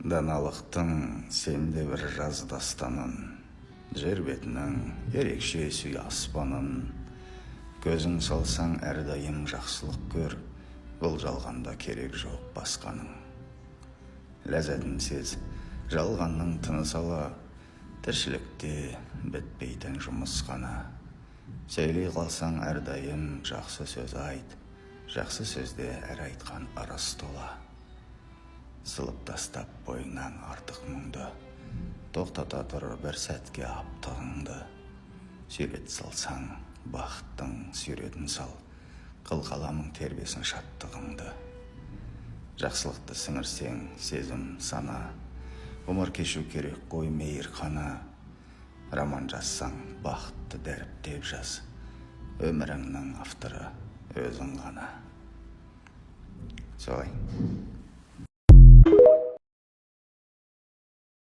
Даналықтың сенде бір жаз дастанын, жер бетінің ерекше сүй аспанын. Көзің салсаң әрдайым жақсылық көр, бұл жалғанда керек жоқ басқаның. Ләззатын сез, жалғанның тыныс ала, тіршілікте бітпейтін жұмыс қана. Сөйлей қалсаң әрдайым жақсы сөз айт, жақсы сөзде әр айтқан ырыс тола. Сылып тастап бойыңнан артық мұңды, тоқтата тұр бір сәтке аптығыңды. Сурет салсаң бақыттың суретін сал, қыл қаламың тербесін шаттығыңды. Жақсылықты сіңірсең сезім сана, ғұмыр кешу керек қой мейір қана. Роман жазсаң бақытты дәріптеп жаз, өміріңнің авторы өзің ғана. Солай.